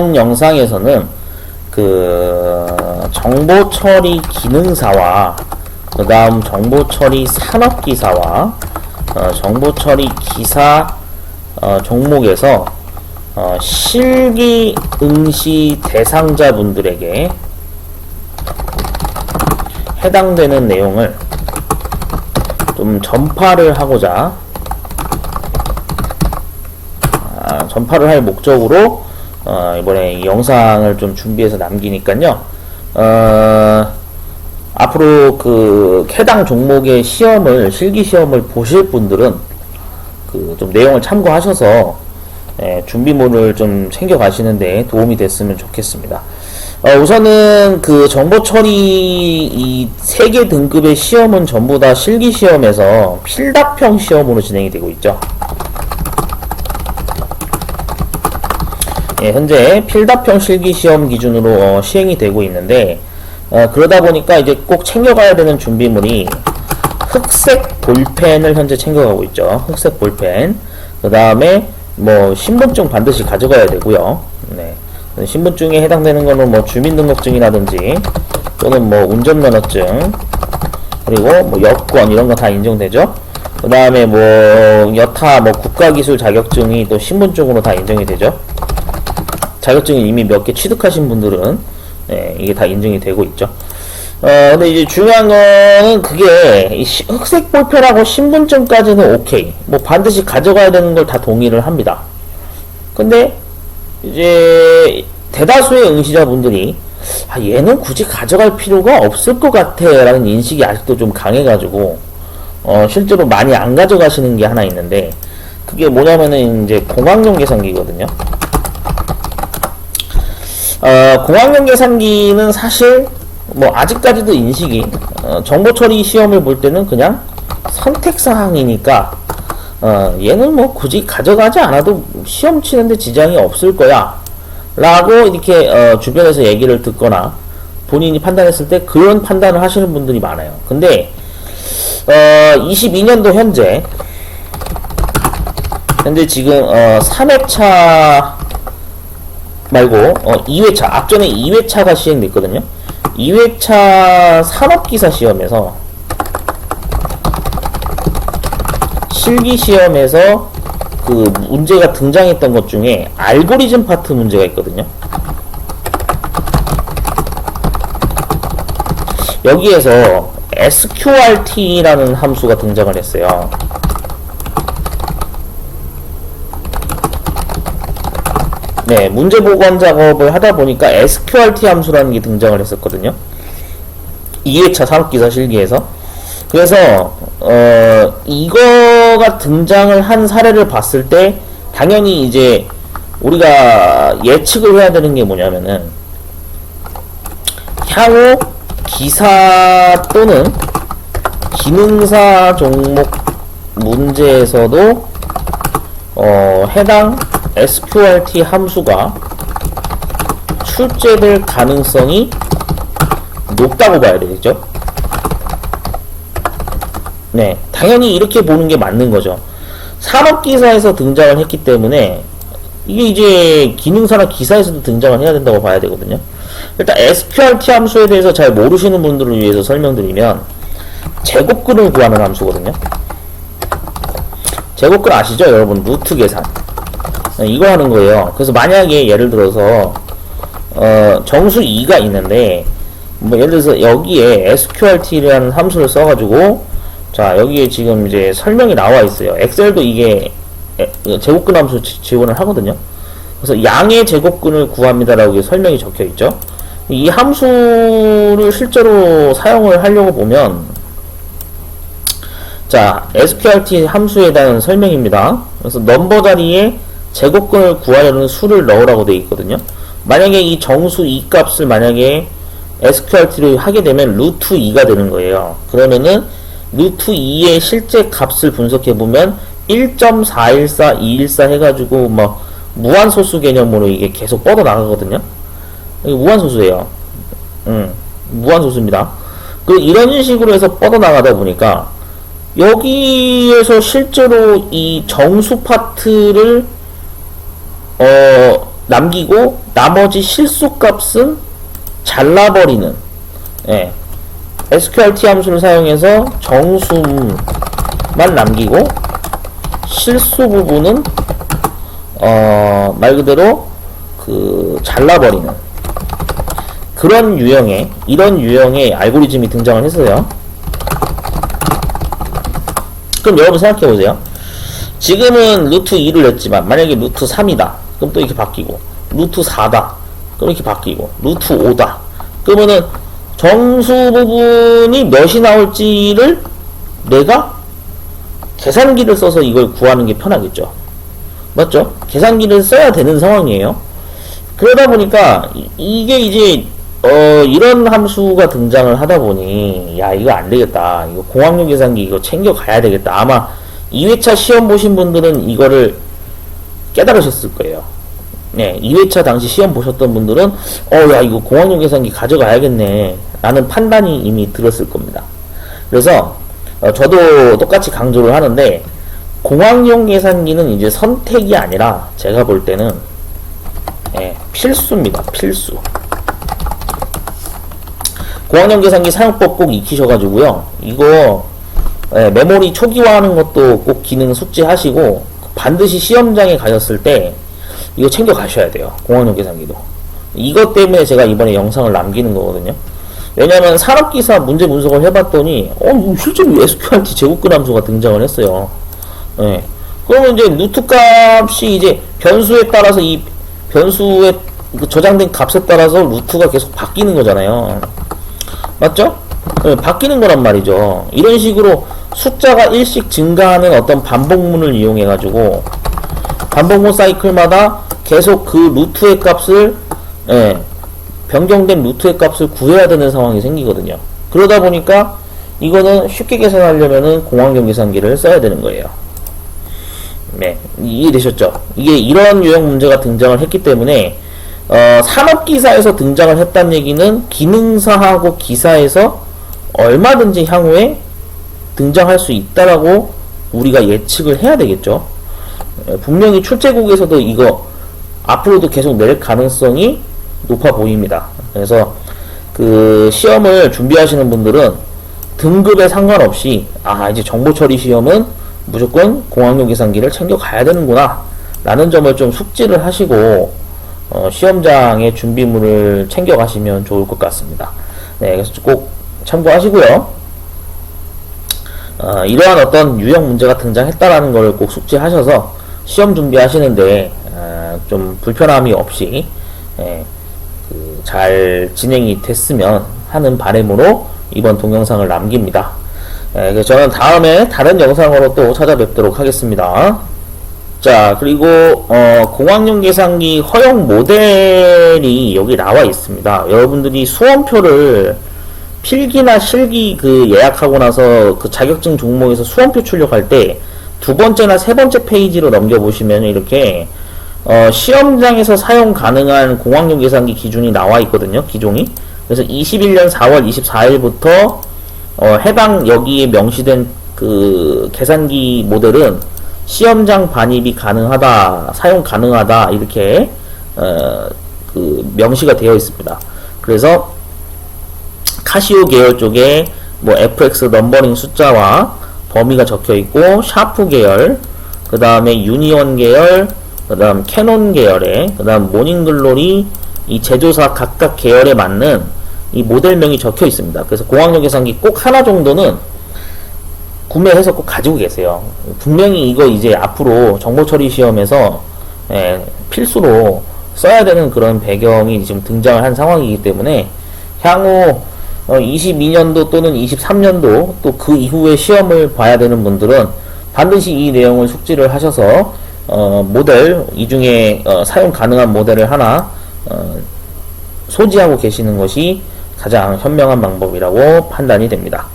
이번 영상에서는 그 정보 처리 기능사와 그 다음 정보 처리 산업기사와 정보 처리 기사 종목에서 실기 응시 대상자분들에게 해당되는 내용을 좀 전파를 하고자 전파를 할 목적으로 이번에 이 영상을 좀 준비해서 남기니까요. 앞으로 그 해당 종목의 시험을 실기 시험을 보실 분들은 그 좀 내용을 참고하셔서 준비물을 좀 챙겨 가시는데 도움이 됐으면 좋겠습니다. 우선은 그 정보 처리 이 3개 등급의 시험은 전부 다 실기 시험에서 필답형 시험으로 진행이 되고 있죠. 현재 필답형 실기 시험 기준으로 시행이 되고 있는데 그러다 보니까 이제 꼭 챙겨가야 되는 준비물이 흑색 볼펜을 현재 챙겨가고 있죠. 흑색 볼펜. 그 다음에 뭐 신분증 반드시 가져가야 되고요. 네. 신분증에 해당되는 거는 뭐 주민등록증이라든지 또는 뭐 운전면허증 그리고 뭐 여권 이런 거 다 인정되죠. 그 다음에 뭐 여타 뭐 국가기술 자격증이 또 신분증으로 다 인정이 되죠. 자격증이 이미 몇 개 취득하신 분들은 이게 다 인정이 되고 있죠. 근데 이제 중요한 거는 그게 흑색 볼펜하고 신분증까지는 오케이. 뭐 반드시 가져가야 되는 걸 다 동의를 합니다. 근데 이제 대다수의 응시자분들이 얘는 굳이 가져갈 필요가 없을 것 같아 라는 인식이 아직도 좀 강해가지고 실제로 많이 안 가져가시는 게 하나 있는데 그게 뭐냐면은 이제 공학용 계산기거든요. 공학용 계산기는 사실 뭐 아직까지도 인식이 정보 처리 시험을 볼 때는 그냥 선택사항이니까 얘는 뭐 굳이 가져가지 않아도 시험 치는데 지장이 없을 거야 라고 이렇게 주변에서 얘기를 듣거나 본인이 판단했을 때 그런 판단을 하시는 분들이 많아요. 근데 22년도 현재 지금 3회차 말고 2회차 앞전에 2회차가 시행됐거든요. 2회차 산업기사 시험에서 실기시험에서 그 문제가 등장했던 것 중에 알고리즘 파트 문제가 있거든요. 여기에서 sqrt라는 함수가 등장을 했어요. 네, 문제 보관 작업을 하다 보니까 sqrt 함수라는 게 등장을 했었거든요. 2회차 산업기사 실기에서. 그래서 이거가 등장을 한 사례를 봤을 때 당연히 이제 우리가 예측을 해야 되는 게 뭐냐면은 향후 기사 또는 기능사 종목 문제에서도 해당 sqrt 함수가 출제될 가능성이 높다고 봐야 되겠죠. 네, 당연히 이렇게 보는 게 맞는 거죠. 산업기사에서 등장을 했기 때문에 이게 이제 기능사나 기사에서도 등장을 해야 된다고 봐야 되거든요. 일단 sqrt 함수에 대해서 잘 모르시는 분들을 위해서 설명드리면 제곱근을 구하는 함수거든요. 제곱근 아시죠 여러분? 루트 계산 이거 하는 거예요. 그래서 만약에 예를 들어서 정수 2가 있는데 뭐 예를 들어서 여기에 sqrt라는 함수를 써가지고 자 여기에 지금 이제 설명이 나와 있어요. 엑셀도 이게 제곱근 함수 지원을 하거든요. 그래서 양의 제곱근을 구합니다라고 설명이 적혀 있죠. 이 함수를 실제로 사용을 하려고 보면 자 sqrt 함수에 대한 설명입니다. 그래서 넘버 자리에 제곱근을 구하려는 수를 넣으라고 되어 있거든요. 만약에 이 정수 2 값을 만약에 sqrt를 하게 되면 루트 2가 되는 거예요. 그러면은 루트 2의 실제 값을 분석해보면 1.414, 214 해가지고 뭐 무한소수 개념으로 이게 계속 뻗어 나가거든요. 이게 무한소수예요. 무한소수입니다. 이런 식으로 해서 뻗어 나가다 보니까 여기에서 실제로 이 정수 파트를 남기고 나머지 실수값은 잘라버리는, 예, sqrt 함수를 사용해서 정수만 남기고 실수 부분은 말 그대로 잘라버리는 그런 이런 유형의 알고리즘이 등장을 했어요. 그럼 여러분 생각해보세요. 지금은 루트 2를 냈지만 만약에 루트 3이다. 그럼 또 이렇게 바뀌고, 루트 4다. 그럼 이렇게 바뀌고, 루트 5다. 그러면은 정수 부분이 몇이 나올지를 내가 계산기를 써서 이걸 구하는 게 편하겠죠. 맞죠? 계산기를 써야 되는 상황이에요. 그러다 보니까 이게 이제 이런 함수가 등장을 하다 보니, 야, 이거 안 되겠다. 이거 공학용 계산기 이거 챙겨 가야 되겠다. 아마 2회차 시험 보신 분들은 이거를 깨달으셨을 거예요. 네, 2회차 당시 시험 보셨던 분들은, 야, 이거 공학용 계산기 가져가야겠네. 라는 판단이 이미 들었을 겁니다. 그래서, 저도 똑같이 강조를 하는데, 공학용 계산기는 이제 선택이 아니라, 제가 볼 때는, 필수입니다. 필수. 공학용 계산기 사용법 꼭 익히셔가지고요. 이거 메모리 초기화하는 것도 꼭 기능 숙지하시고 반드시 시험장에 가셨을 때 이거 챙겨 가셔야 돼요. 공학용 계산기도. 이것 때문에 제가 이번에 영상을 남기는 거거든요. 왜냐면 산업기사 문제 분석을 해봤더니 실제로 sqrt 제곱근 함수가 등장을 했어요. 예. 그러면 이제 루트 값이 이제 변수에 따라서 이 변수에 저장된 값에 따라서 루트가 계속 바뀌는 거잖아요. 맞죠? 네, 바뀌는 거란 말이죠. 이런 식으로 숫자가 1씩 증가하는 어떤 반복문을 이용해 가지고 반복문 사이클마다 계속 그 루트의 값을, 변경된 루트의 값을 구해야 되는 상황이 생기거든요. 그러다 보니까 이거는 쉽게 계산하려면은 공학용 계산기를 써야 되는 거예요. 네, 이해되셨죠? 이게 이런 유형 문제가 등장을 했기 때문에 산업기사에서 등장을 했다는 얘기는 기능사하고 기사에서 얼마든지 향후에 등장할 수 있다라고 우리가 예측을 해야 되겠죠. 분명히 출제국에서도 이거 앞으로도 계속 낼 가능성이 높아 보입니다. 그래서 그 시험을 준비하시는 분들은 등급에 상관없이 이제 정보처리 시험은 무조건 공학용 계산기를 챙겨 가야 되는구나 라는 점을 좀 숙지를 하시고 시험장의 준비물을 챙겨 가시면 좋을 것 같습니다. 네, 그래서 꼭 참고하시고요. 이러한 어떤 유형 문제가 등장했다라는 걸 꼭 숙지하셔서 시험 준비하시는데 좀 불편함이 없이 잘 진행이 됐으면 하는 바람으로 이번 동영상을 남깁니다. 그래서 저는 다음에 다른 영상으로 또 찾아뵙도록 하겠습니다. 자, 그리고 공학용 계산기 허용 모델이 여기 나와 있습니다. 여러분들이 수험표를 필기나 실기 예약하고 나서 그 자격증 종목에서 수험표 출력할 때 두 번째나 세 번째 페이지로 넘겨보시면 이렇게 시험장에서 사용 가능한 공학용 계산기 기준이 나와 있거든요. 기종이. 그래서 21년 4월 24일부터 해당 여기에 명시된 그 계산기 모델은 시험장 반입이 가능하다, 사용 가능하다 이렇게 명시가 되어 있습니다. 그래서 카시오 계열 쪽에 뭐 FX 넘버링 숫자와 범위가 적혀 있고 샤프 계열, 그 다음에 유니온 계열, 그 다음 캐논 계열에, 그 다음 모닝글로리 이 제조사 각각 계열에 맞는 이 모델명이 적혀 있습니다. 그래서 공학용 계산기 꼭 하나 정도는 구매해서 꼭 가지고 계세요. 분명히 이거 이제 앞으로 정보처리 시험에서 필수로 써야 되는 그런 배경이 지금 등장을 한 상황이기 때문에 향후 22년도 또는 23년도 또 그 이후에 시험을 봐야 되는 분들은 반드시 이 내용을 숙지를 하셔서 모델 이 중에 사용 가능한 모델을 하나 소지하고 계시는 것이 가장 현명한 방법이라고 판단이 됩니다.